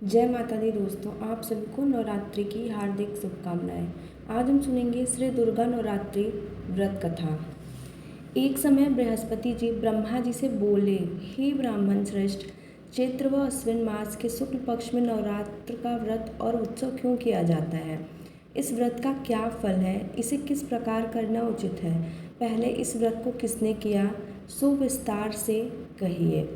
जय माता दी दोस्तों, आप सभी को नवरात्रि की हार्दिक शुभकामनाएं। आज हम सुनेंगे श्री दुर्गा नवरात्रि व्रत कथा। एक समय बृहस्पति जी ब्रह्मा जी से बोले, हे ब्राह्मण श्रेष्ठ, चैत्र व अश्विन मास के शुक्ल पक्ष में नवरात्र का व्रत और उत्सव क्यों किया जाता है? इस व्रत का क्या फल है? इसे किस प्रकार करना उचित है? पहले इस व्रत को किसने किया, सो विस्तार से कहिए।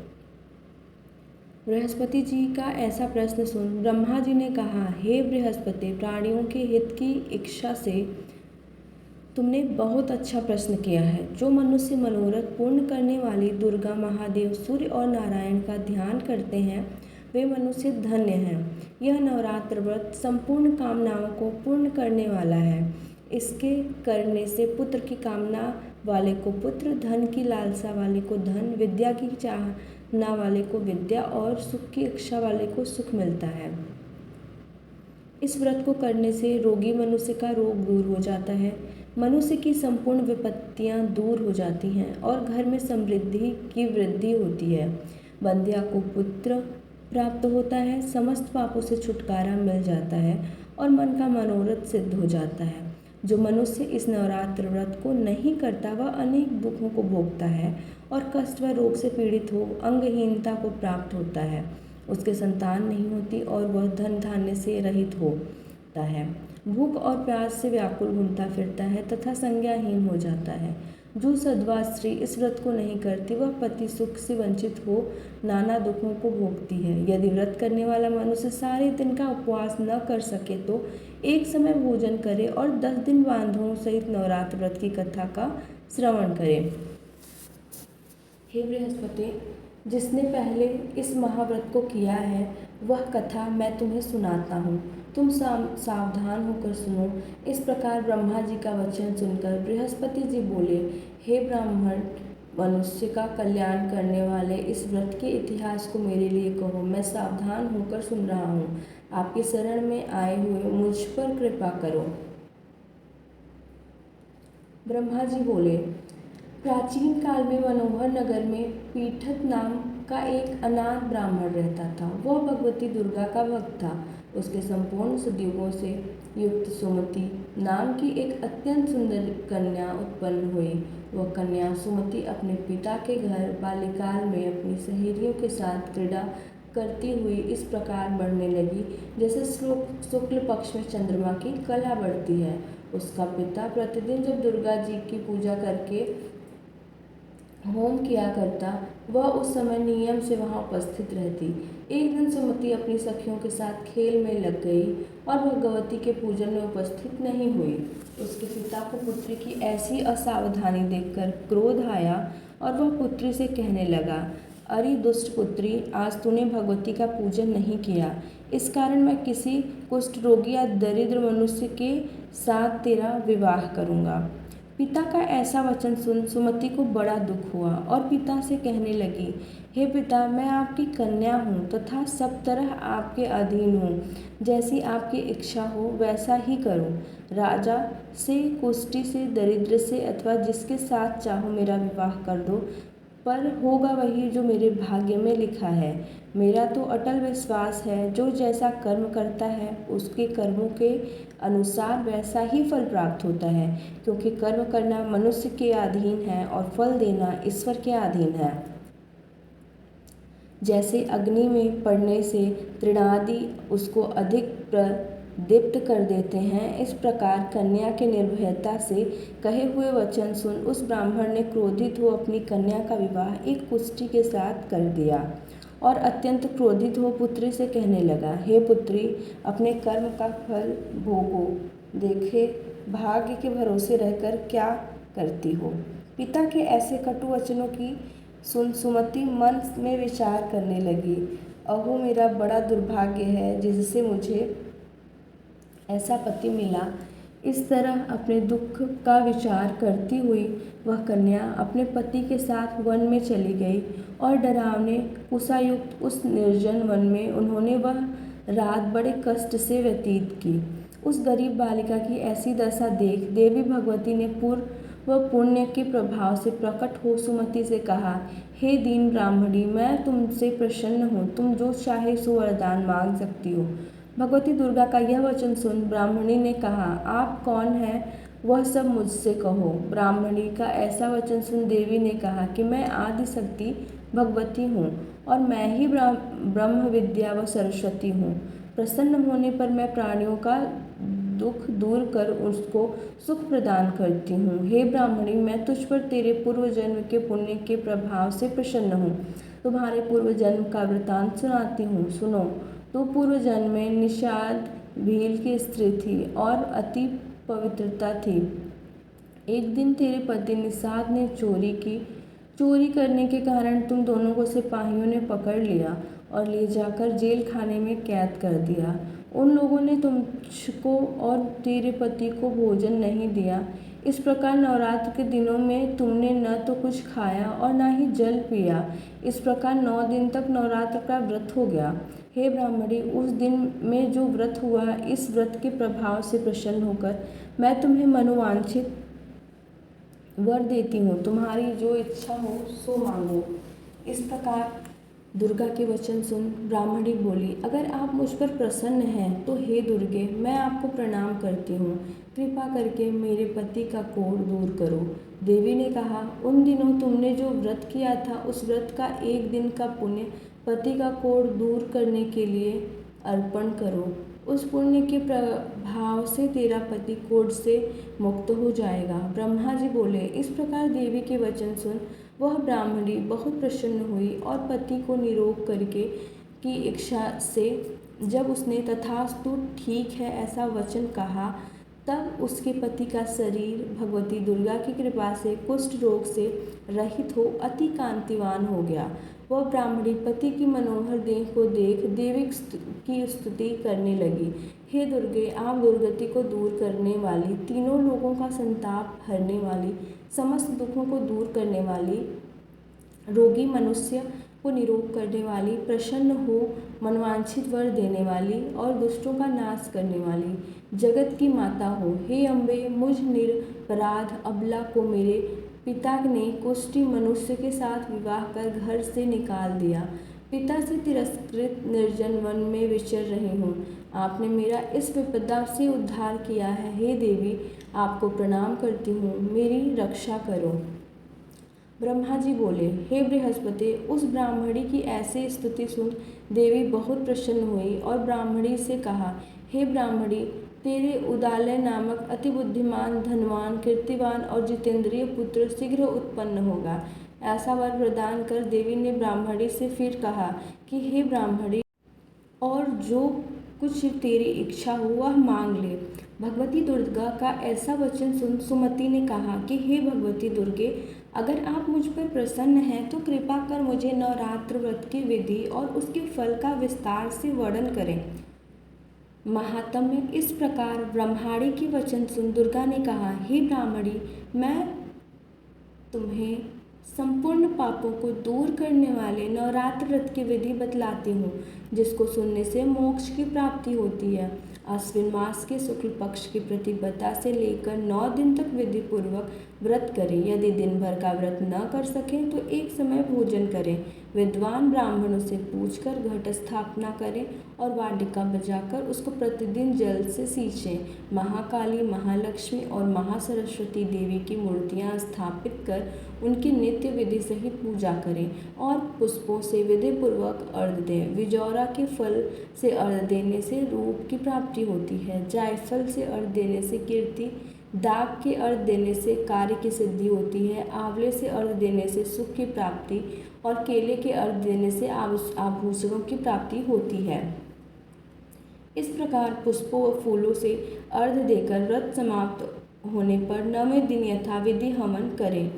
बृहस्पति जी का ऐसा प्रश्न सुन ब्रह्मा जी ने कहा, हे बृहस्पति, प्राणियों के हित की इच्छा से तुमने बहुत अच्छा प्रश्न किया है। जो मनुष्य मनोरथ पूर्ण करने वाली दुर्गा, महादेव, सूर्य और नारायण का ध्यान करते हैं वे मनुष्य धन्य हैं। यह नवरात्र व्रत संपूर्ण कामनाओं को पूर्ण करने वाला है। इसके करने से पुत्र की कामना वाले को पुत्र, धन की लालसा वाले को धन, विद्या की चाहना वाले को विद्या और सुख की इच्छा वाले को सुख मिलता है। इस व्रत को करने से रोगी मनुष्य का रोग दूर हो जाता है, मनुष्य की संपूर्ण विपत्तियां दूर हो जाती हैं और घर में समृद्धि की वृद्धि होती है। बंध्या को पुत्र प्राप्त होता है, समस्त पापों से छुटकारा मिल जाता है और मन का मनोरथ सिद्ध हो जाता है। जो मनुष्य इस नवरात्र व्रत को नहीं करता वह अनेक दुखों को भोगता है और कष्ट व रोग से पीड़ित हो अंगहीनता को प्राप्त होता है। उसके संतान नहीं होती और वह धन धान्य से रहित होता है। भूख और प्यास से व्याकुल घूमता फिरता है तथा संज्ञाहीन हो जाता है। जो सद्वा स्त्री इस व्रत को नहीं करती वह पति सुख से वंचित हो नाना दुखों को भोगती है। यदि व्रत करने वाला मनुष्य सारे दिन का उपवास न कर सके तो एक समय भोजन करे और 10 दिन बांधों सहित नवरात्र व्रत की कथा का श्रवण करे। हे बृहस्पति, जिसने पहले इस महाव्रत को किया है वह कथा मैं तुम्हें सुनाता हूँ, तुम सावधान होकर सुनो। इस प्रकार ब्रह्मा जी का वचन सुनकर बृहस्पति जी बोले, हे ब्राह्मण, मनुष्य का कल्याण करने वाले इस व्रत के इतिहास को मेरे लिए कहो। मैं सावधान होकर सुन रहा हूँ। आपकी शरण में आए हुए मुझ पर कृपा करो। ब्रह्मा जी बोले, प्राचीन काल में मनोहर नगर में पीठत नाम का एक अनाथ ब्राह्मण रहता था। वह भगवती दुर्गा का भक्त था। उसके संपूर्ण सदयुगों से युक्त सुमति नाम की एक अत्यंत सुंदर कन्या उत्पन्न हुई। वह कन्या सुमति अपने पिता के घर बाल्यकाल में अपनी सहेलियों के साथ क्रीड़ा करती हुई इस प्रकार बढ़ने लगी जैसे शुक्ल पक्ष में चंद्रमा की कला बढ़ती है। उसका पिता प्रतिदिन जब दुर्गा जी की पूजा करके होम किया करता वह उस समय नियम से वहां उपस्थित रहती। एक दिन सुमति अपनी सखियों के साथ खेल में लग गई और भगवती के पूजन में उपस्थित नहीं हुई। उसके पिता को पुत्री की ऐसी असावधानी देखकर क्रोध आया और वह पुत्री से कहने लगा, अरे दुष्ट पुत्री, आज तूने भगवती का पूजन नहीं किया, इस कारण मैं किसी कुष्ठ रोगी या दरिद्र मनुष्य के साथ तेरा विवाह करूँगा। पिता का ऐसा वचन सुन सुमति को बड़ा दुख हुआ और पिता से कहने लगी, हे पिता, मैं आपकी कन्या हूँ तथा सब तरह आपके अधीन हूँ। जैसी आपकी इच्छा हो वैसा ही करो। राजा से, कुष्ठी से, दरिद्र से अथवा जिसके साथ चाहो मेरा विवाह कर दो, पर होगा वही जो मेरे भाग्य में लिखा है। मेरा तो अटल विश्वास है, जो जैसा कर्म करता है उसके कर्मों के अनुसार वैसा ही फल प्राप्त होता है, क्योंकि कर्म करना मनुष्य के अधीन है और फल देना ईश्वर के अधीन है। जैसे अग्नि में पड़ने से तृणादि उसको अधिक प्रदीप्त कर देते हैं, इस प्रकार कन्या के निर्भयता से कहे हुए वचन सुन उस ब्राह्मण ने क्रोधित हो अपनी कन्या का विवाह एक कुष्ठी के साथ कर दिया और अत्यंत क्रोधित हो पुत्री से कहने लगा, हे पुत्री, अपने कर्म का फल भोगो, देखे भाग्य के भरोसे रहकर क्या करती हो। पिता के ऐसे कटु वचनों की सुन सुमति मन में विचार करने लगी, अहो मेरा बड़ा दुर्भाग्य है जिससे मुझे ऐसा पति मिला। इस तरह अपने दुख का विचार करती हुई वह कन्या अपने पति के साथ वन में चली गई और डरावने कुशायुक्त उस निर्जन वन में उन्होंने वह रात बड़े कष्ट से व्यतीत की। उस गरीब बालिका की ऐसी दशा देख देवी भगवती ने वह पुण्य के प्रभाव से प्रकट हो सुमति से कहा, हे दीन ब्राह्मणी, मैं तुमसे प्रसन्न हूँ, तुम जो चाहे सो वरदान मांग सकती हो। भगवती दुर्गा का यह वचन सुन ब्राह्मणी ने कहा, आप कौन हैं, वह सब मुझसे कहो। ब्राह्मणी का ऐसा वचन सुन देवी ने कहा कि मैं आदि शक्ति भगवती हूँ और मैं ही ब्रह्म विद्या व सरस्वती हूँ। प्रसन्न होने पर मैं प्राणियों का दुख दूर कर उसको सुख प्रदान करती हूँ। हे ब्राह्मणी, मैं तुझ पर तेरे पूर्व जन्म के पुण्य के प्रभाव से प्रसन्न हूँ। तुम्हारे पूर्व जन्म का वृतांत सुनाती हूँ, सुनो। तो पूर्व जन्म में निषाद भील की स्त्री थी और अति पवित्रता थी। एक दिन तेरे पति निषाद ने चोरी की। चोरी करने के कारण तुम दोनों को सिपाहियों ने पकड़ लिया और ले जाकर जेल खाने में कैद कर दिया। उन लोगों ने तुझको और तेरे पति को भोजन नहीं दिया। इस प्रकार नवरात्र के दिनों में तुमने न तो कुछ खाया और न ही जल पिया। इस प्रकार 9 दिन तक नवरात्र का व्रत हो गया। हे ब्राह्मणी, उस दिन में जो व्रत हुआ, इस व्रत के प्रभाव से प्रसन्न होकर मैं तुम्हें मनोवांछित वर देती हूँ। तुम्हारी जो इच्छा हो सो मांगो। इस प्रकार दुर्गा के वचन सुन ब्राह्मणी बोली, अगर आप मुझ पर प्रसन्न हैं तो हे दुर्गे, मैं आपको प्रणाम करती हूँ। कृपा करके मेरे पति का कोढ़ दूर करो। देवी ने कहा, उन दिनों तुमने जो व्रत किया था, उस व्रत का 1 दिन का पुण्य पति का कोढ़ दूर करने के लिए अर्पण करो। उस पुण्य के प्रभाव से तेरा पति कोढ़ से मुक्त हो जाएगा। ब्रह्मा जी बोले, इस प्रकार देवी के वचन सुन वह ब्राह्मणी बहुत प्रसन्न हुई और पति को निरोग करके की इच्छा से जब उसने तथास्तु ठीक है ऐसा वचन कहा, तब उसके पति का शरीर भगवती दुर्गा की कृपा से कुष्ठ रोग से रहित हो अति कांतिवान हो गया। वह ब्राह्मणी पति की मनोहर देह को देख देवी की स्तुति करने लगी। हे दुर्गे, आप दुर्गति को दूर करने वाली, तीनों लोगों का संताप हरने वाली, समस्त दुखों को दूर करने वाली, रोगी मनुष्य को निरोग करने वाली, प्रसन्न हो मनवांछित वर देने वाली और दुष्टों का नाश करने वाली, जगत की माता हो। हे अम्बे, मुझ निरपराध अबला को मेरे पिता ने कुष्ठी मनुष्य के साथ विवाह कर घर से निकाल दिया। पिता से तिरस्कृत निर्जन वन में विचर रही हूँ। आपने मेरा इस विपदा से उद्धार किया है। हे देवी, आपको प्रणाम करती हूँ, मेरी रक्षा करो। ब्रह्मा जी बोले, हे बृहस्पति, उस ब्राह्मणी की ऐसी स्तुति सुन देवी बहुत प्रसन्न हुई और ब्राह्मणी से कहा, हे ब्राह्मणी, तेरे उदालय नामक अति बुद्धिमान, धनवान, कीर्तिवान और जितेंद्रिय पुत्र शीघ्र उत्पन्न होगा। ऐसा वर प्रदान कर देवी ने ब्राह्मणी से फिर कहा कि हे ब्राह्मणी, और जो कुछ तेरी इच्छा हो वह मांग ले। भगवती दुर्गा का ऐसा वचन सुन सुमति ने कहा कि हे भगवती दुर्गे, अगर आप मुझ पर प्रसन्न हैं तो कृपा कर मुझे नवरात्र व्रत की विधि और उसके फल का विस्तार से वर्णन करें। महात्म्य। इस प्रकार ब्रह्माणी के वचन सुन दुर्गा ने कहा, हे ब्राह्मणी, मैं तुम्हें संपूर्ण पापों को दूर करने वाले नवरात्र व्रत की विधि बतलाती हूँ, जिसको सुनने से मोक्ष की प्राप्ति होती है। आश्विन मास के शुक्ल पक्ष की प्रतिपदा से लेकर 9 दिन तक विधि पूर्वक व्रत करें। यदि दिन भर का व्रत न कर सकें तो एक समय भोजन करें। विद्वान ब्राह्मणों से पूछकर घट स्थापना करें और वाटिका बजाकर उसको प्रतिदिन जल से सींचें। महाकाली, महालक्ष्मी और महासरस्वती देवी की मूर्तियां स्थापित कर उनकी नित्य विधि सहित पूजा करें और पुष्पों से विधि पूर्वक अर्घ्य दें। विजौरा के फल से अर्घ्य देने से रूप की प्राप्ति होती है। जायफल से अर्घ्य देने से कीर्ति, दाग के अर्घ्य देने से कार्य की सिद्धि होती है, आंवले से अर्घ्य देने से सुख की प्राप्ति और केले के अर्घ्य देने से आभूषणों की प्राप्ति होती है। इस प्रकार पुष्पों व फूलों से अर्घ्य देकर व्रत समाप्त होने पर 9वें दिन यथाविधि हवन करें।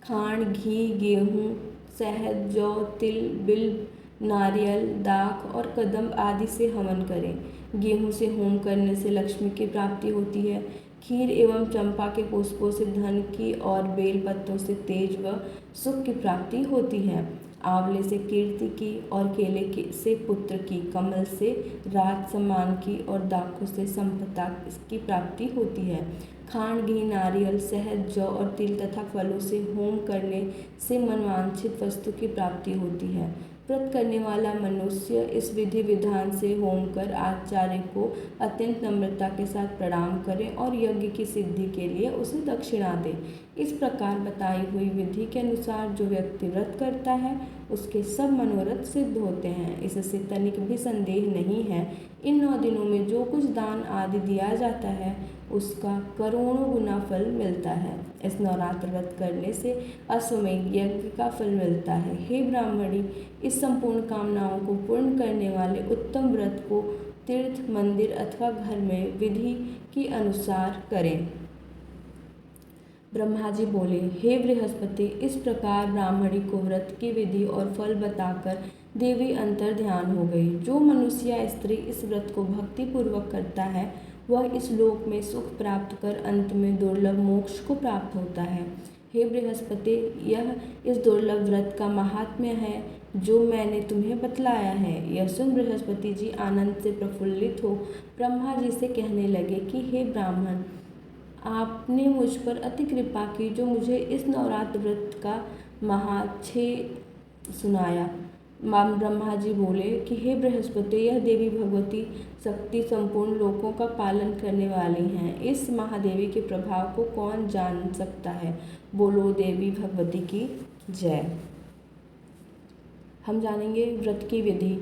खांड, घी, गेहूँ, शहद, जौ, तिल, बिल्व, नारियल, दाख और कदम्ब आदि से हवन करें। गेहूँ से होम करने से लक्ष्मी की प्राप्ति होती है। खीर एवं चंपा के पुष्पों से धन की और बेल पत्तों से तेज व सुख की प्राप्ति होती है। आंवले से कीर्ति की और से पुत्र की, कमल से राज सम्मान की और दाखों से संपदा की प्राप्ति होती है। खांड, घी, नारियल, शहद, जौ और तिल तथा फलों से होम करने से मनवांछित वस्तु की प्राप्ति होती है। व्रत करने वाला मनुष्य इस विधि विधान से होम कर आचार्य को अत्यंत नम्रता के साथ प्रणाम करे और यज्ञ की सिद्धि के लिए उसे दक्षिणा दे। इस प्रकार बताई हुई विधि के अनुसार जो व्यक्ति व्रत करता है उसके सब मनोरथ सिद्ध होते हैं। इससे तनिक भी संदेह नहीं है। इन 9 दिनों में जो कुछ दान आदि दिया जाता है उसका करोड़ों गुना फल मिलता है। इस नवरात्र व्रत करने से अश्वमेध यज्ञ का फल मिलता है। हे ब्राह्मणी, इस संपूर्ण कामनाओं को पूर्ण करने वाले उत्तम व्रत को तीर्थ, मंदिर अथवा घर में विधि के अनुसार करें। ब्रह्मा जी बोले, हे बृहस्पति, इस प्रकार ब्राह्मणी को व्रत की विधि और फल बताकर देवी अंतर ध्यान हो गई। जो मनुष्य या स्त्री इस व्रत को भक्ति पूर्वक करता है वह इस लोक में सुख प्राप्त कर अंत में दुर्लभ मोक्ष को प्राप्त होता है। हे बृहस्पति, यह इस दुर्लभ व्रत का महात्म्य है जो मैंने तुम्हें बतलाया है। यह सुन बृहस्पति जी आनंद से प्रफुल्लित हो ब्रह्मा जी से कहने लगे कि हे ब्राह्मण, आपने मुझ पर अति कृपा की जो मुझे इस नवरात्र व्रत का महात्म्य सुनाया। ब्रह्मा जी बोले कि हे बृहस्पति, यह देवी भगवती शक्ति संपूर्ण लोकों का पालन करने वाली हैं। इस महादेवी के प्रभाव को कौन जान सकता है। बोलो देवी भगवती की जय। हम जानेंगे व्रत की विधि।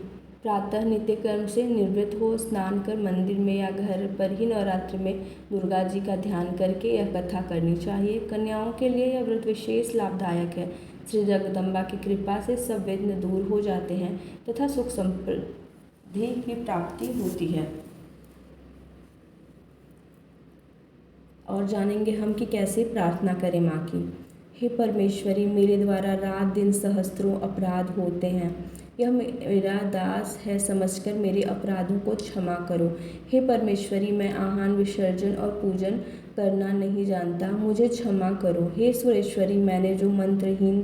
प्रातः नित्य कर्म से निवृत्त हो स्नान कर मंदिर में या घर पर ही नवरात्र में दुर्गा जी का ध्यान करके यह कथा करनी चाहिए। कन्याओं के लिए यह व्रत विशेष लाभदायक है। श्री जगदम्बा की कृपा से सब विघ्न दूर हो जाते हैं तथा सुख समृद्धि की प्राप्ति होती है। और जानेंगे हम कि कैसे प्रार्थना करें माँ की। हे परमेश्वरी, मेरे द्वारा रात दिन सहस्त्रों अपराध होते हैं। यह मेरा दास है समझकर मेरे अपराधों को क्षमा करो। हे परमेश्वरी, मैं आहान विसर्जन और पूजन करना नहीं जानता, मुझे क्षमा करो। हे सुरेश्वरी, मैंने जो मंत्रहीन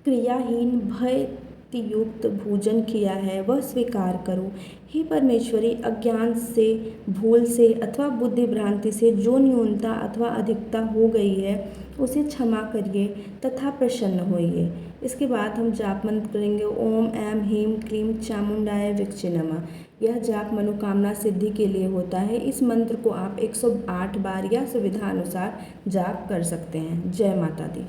क्रियाहीन भययुक्त भोजन किया है वह स्वीकार करो। हे परमेश्वरी, अज्ञान से, भूल से अथवा बुद्धि भ्रांति से जो न्यूनता अथवा अधिकता हो गई है उसे क्षमा करिए तथा प्रसन्न होइए। इसके बाद हम जाप मंत्र करेंगे। ओम ऐं ह्रीं क्लीं चामुंडाय विच्चे नमः। यह जाप मनोकामना सिद्धि के लिए होता है। इस मंत्र को आप 108 बार या सुविधा अनुसार जाप कर सकते हैं। जय माता दी।